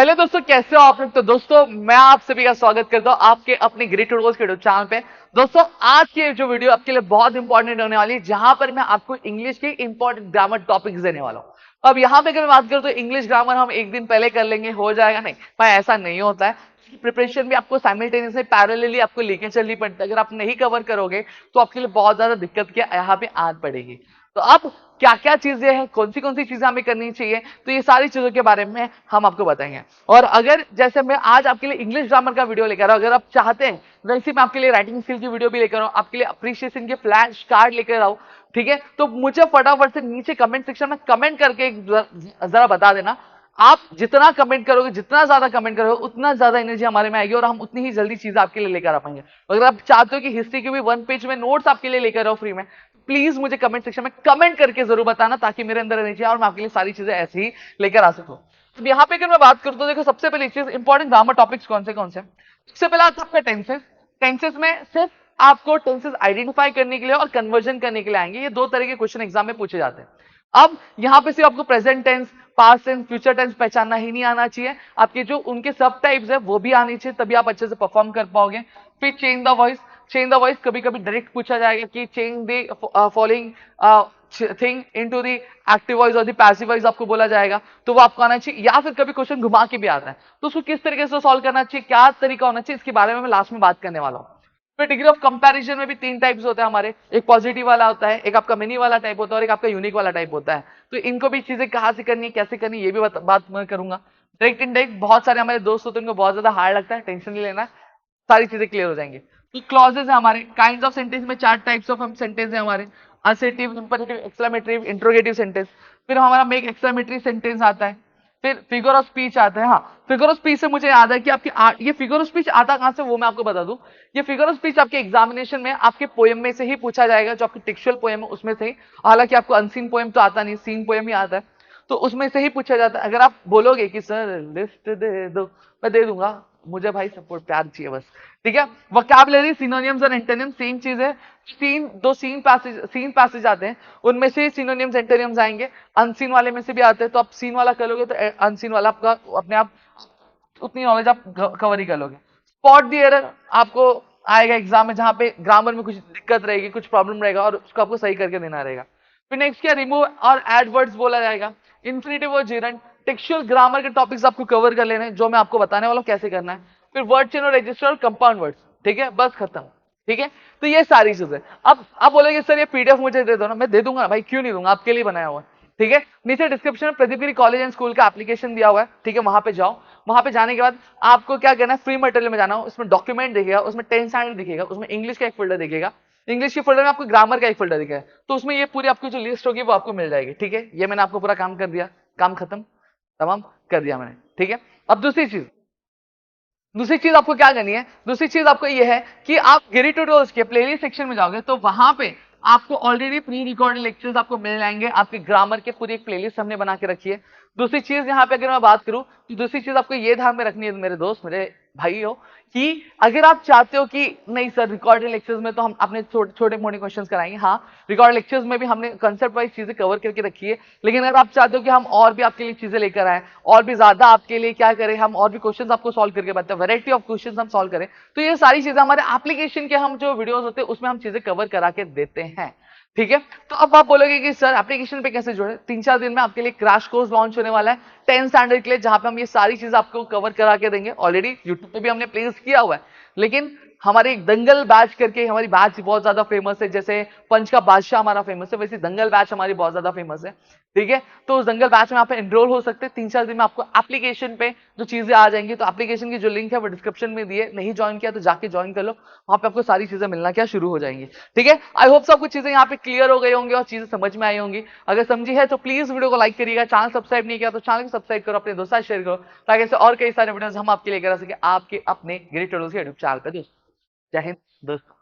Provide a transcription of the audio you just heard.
Hello दोस्तों, कैसे हो आप लोग। तो दोस्तों मैं आप सभी का स्वागत करता हूं आपके अपने ग्रेट ट्यूटोरियल्स के यूट्यूब चैनल पे। दोस्तों आज की जो वीडियो आपके लिए बहुत इंपॉर्टेंट होने वाली है, जहां पर मैं आपको इंग्लिश के इंपॉर्टेंट ग्रामर टॉपिक्स देने वाला हूं। अब यहाँ पे अगर मैं बात करूं तो इंग्लिश ग्रामर हम एक दिन पहले कर लेंगे, हो जाएगा, नहीं भाई ऐसा नहीं होता है। प्रिपरेशन भी आपको साइमल्टेनियसली पैरेलली आपको लेके चलनी पड़ती है। अगर आप नहीं कवर करोगे तो आपके लिए बहुत ज्यादा दिक्कत की यहाँ पे आ पड़ेगी। तो अब क्या क्या चीजें हैं, कौन सी चीजें हमें करनी चाहिए, तो ये सारी चीजों के बारे में हम आपको बताएंगे। और अगर जैसे मैं आज आपके लिए इंग्लिश ग्रामर का वीडियो लेकर आऊं, अगर आप चाहते हैं वैसे मैं आपके लिए राइटिंग स्किल की वीडियो भी लेकर आऊं, आपके लिए अप्रिशिएशन के फ्लैश कार्ड लेकर आऊं, ठीक है, तो मुझे फटाफट से नीचे कमेंट सेक्शन में कमेंट करके जरा बता देना। आप जितना कमेंट करोगे, जितना ज्यादा कमेंट करोगे, उतना ज्यादा एनर्जी हमारे में आएगी और हम उतनी ही जल्दी चीजें आपके लिए लेकर आ पाएंगे। अगर आप चाहते हो कि हिस्ट्री के भी 1 पेज में नोट्स आपके लिए लेकर आओ फ्री में, प्लीज मुझे कमेंट सेक्शन में कमेंट करके जरूर बताना, ताकि मेरे अंदर एनर्जी और मैं आपके लिए सारी चीजें ऐसे ही लेकर आ सकूं। तो यहाँ पे अगर मैं बात करूं तो देखो, सबसे पहली चीज इंपॉर्टेंट ग्रामर टॉपिक्स कौन से सबसे पहला आता है आपका टेंसेस। टेंसेस में सिर्फ आपको टेंसेस आइडेंटिफाई करने के लिए और कन्वर्जन करने के लिए आएंगे। ये दो तरह के क्वेश्चन एग्जाम में पूछे जाते हैं। अब यहाँ पे सिर्फ आपको present tense, past tense, future tense पहचानना ही नहीं आना चाहिए, आपके जो उनके सब टाइप्स है वो भी आनी चाहिए, तभी आप अच्छे से परफॉर्म कर पाओगे। फिर change the voice. Change the voice कभी कभी डायरेक्ट पूछा जाएगा कि change the following thing into the active voice और द पैसिव वॉइस आपको बोला जाएगा, तो वो आपको आना चाहिए। या फिर कभी क्वेश्चन घुमा के भी आता है, तो उसको किस तरीके से सॉल्व करना चाहिए, क्या तरीका होना चाहिए, इसके बारे में मैं लास्ट में बात करने वाला हूँ। फिर डिग्री ऑफ कंपैरिजन में भी 3 टाइप्स होते हैं हमारे, एक पॉजिटिव वाला होता है, एक आपका मिनी वाला टाइप होता है और एक आपका यूनिक वाला टाइप होता है। तो इनको भी चीजें कहाँ से करनी है, कैसे करनी है, ये भी बात मैं करूंगा। डायरेक्ट इनडायरेक्ट बहुत सारे हमारे दोस्त होते हैं, उनको बहुत ज्यादा हार्ड लगता है, टेंशन नहीं लेना, सारी चीजें क्लियर हो जाएंगी। तो क्लॉजेज है हमारे, काइंड ऑफ सेंटेंस में 4 टाइप्स ऑफ हम सेंटेंस है हमारे, assertive, imperative, exclamatory, interrogative sentence. फिर हमारा मेक एक्सक्लेमेटरी सेंटेंस आता है। फिर फिगर ऑफ स्पीच आता है। हाँ, फिगर ऑफ स्पीच से मुझे याद है कि आपकी ये फिगर ऑफ स्पीच आता कहां से, वो मैं आपको बता दूं। ये फिगर ऑफ स्पीच आपके एग्जामिनेशन में आपके पोएम में से ही पूछा जाएगा, जो आपकी टेक्सुअल पोएम है उसमें से ही। हालांकि आपको अनसीन पोएम तो आता नहीं, सीन पोएम ही आता है, तो उसमें से ही पूछा जाता है। अगर आप बोलोगे कि सर लिस्ट दे दो, मैं दे दूंगा, मुझे भाई सपोर्ट प्यार चाहिए बस, ठीक है। वोकैबुलरी, सिनोनिम्स और एंटोनिम्स सेम चीज है। सीन पैसेज आते हैं, उनमें से सिनोनिम्स एंटोनिम्स आएंगे, अनसीन वाले में से भी आते हैं। तो आप सीन वाला कर लोगे तो अनसीन वाला आपका अपने आप उतनी नॉलेज आप कवर ही कर लोगे। स्पॉट द एरर आपको आएगा एग्जाम में, जहां पे ग्रामर में कुछ दिक्कत रहेगी, कुछ प्रॉब्लम रहेगा और उसको आपको सही करके देना रहेगा। फिर नेक्स्ट क्या, रिमूव और एड वर्ड्स बोला जाएगा। इन्फिनेटिव और जेरंड, टेक्सचुअल ग्रामर के टॉपिक्स आपको कवर कर लेने हैं, जो मैं आपको बताने वाला हूं कैसे करना है। फिर वर्ड चेन और रजिस्टर और कंपाउंड वर्ड्स, ठीक है, बस खत्म, ठीक है। तो ये सारी चीजें। अब आप बोलेंगे सर ये पीडीएफ मुझे दे दो ना, मैं दे दूंगा भाई, क्यों नहीं दूंगा, आपके लिए बनाया हुआ है, ठीक है। नीचे डिस्क्रिप्शन में प्रदीप गिरी कॉलेज एंड स्कूल का एप्लीकेशन दिया हुआ है, ठीक है, वहां पे जाओ। वहां पे जाने के बाद आपको क्या करना है, फ्री मटेरियल में जाना हो, उसमें डॉक्यूमेंट दिखेगा, उसमें 10 स्टैंडर्ड दिखेगा, उसमें इंग्लिश का एक फोल्डर दिखेगा, इंग्लिश के फोल्डर में आपको ग्रामर का एक फोल्डर दिखेगा, तो उसमें ये पूरी आपकी जो लिस्ट होगी वो आपको मिल जाएगी, ठीक है। ये मैंने आपको पूरा काम कर दिया, काम खत्म, तमाम कर दिया मैंने, ठीक है। अब दूसरी चीज आपको क्या करनी है, दूसरी चीज आपको ये है कि आप गिरी ट्यूटोरियल्स के प्लेलिस्ट सेक्शन में जाओगे तो वहां पे आपको ऑलरेडी प्री रिकॉर्डेड लेक्चर्स आपको मिल जाएंगे, आपके ग्रामर के पूरी एक प्लेलिस्ट हमने बना के रखी है। दूसरी चीज यहाँ पे अगर मैं बात करूं तो दूसरी चीज आपको ये ध्यान में रखनी है मेरे दोस्त, मेरे भाई हो, कि अगर आप चाहते हो कि नहीं सर रिकॉर्डेड लेक्चर्स में तो हम अपने छोटे मोटे क्वेश्चंस कराएंगे, हाँ रिकॉर्ड लेक्चर्स में भी हमने कंसेप्ट वाइज चीजें कवर करके रखी है, लेकिन अगर आप चाहते हो कि हम और भी आपके लिए चीजें लेकर आए, और भी ज्यादा आपके लिए क्या करें, हम और भी क्वेश्चंस आपको सॉल्व करके बताते हैं, वैरायटी ऑफ क्वेश्चंस हम सॉल्व करें, तो ये सारी चीजें हमारे एप्लीकेशन के हम जो वीडियोस होते हैं उसमें हम चीजें कवर करा के देते हैं, ठीक है। तो अब आप बोलोगे कि सर एप्लीकेशन पे कैसे जुड़े, 3-4 दिन में आपके लिए क्रैश कोर्स लॉन्च होने वाला है 10 स्टैंडर्ड के लिए, जहां पे हम ये सारी चीज आपको कवर करा के देंगे। ऑलरेडी यूट्यूब पे भी हमने प्लेस किया हुआ है, लेकिन हमारे एक दंगल बैच करके हमारी बैच बहुत ज्यादा फेमस है, जैसे पंच का बादशाह हमारा फेमस है, वैसे दंगल बैच हमारी बहुत ज्यादा फेमस है, ठीक है। तो उस दंगल बैच में आप एनरोल हो सकते हैं। 3-4 दिन में आपको एप्लीकेशन पे जो चीजें आ जाएंगी, तो एप्लीकेशन की जो लिंक है वो डिस्क्रिप्शन में दिए, नहीं ज्वाइन किया तो जाके ज्वाइन कर लो, वहां पे आपको सारी चीजें मिलना क्या शुरू हो जाएंगी, ठीक है। आई होप सब कुछ चीजें यहाँ पे क्लियर हो गई होंगी और चीजें समझ में आई होंगी। अगर समझी है तो प्लीज वीडियो को लाइक करिएगा, चैनल सब्सक्राइब नहीं किया तो चैनल को सब्सक्राइब करो, अपने दोस्तों शेयर करो, ताकि ऐसे और कई सारे वीडियोस हम आपके लिए करा सके आपके अपने ग्रेट ट्यूटोरियल्स के यूट्यूब चैनल पे। दोस्तों जय हिंद दोस्तों।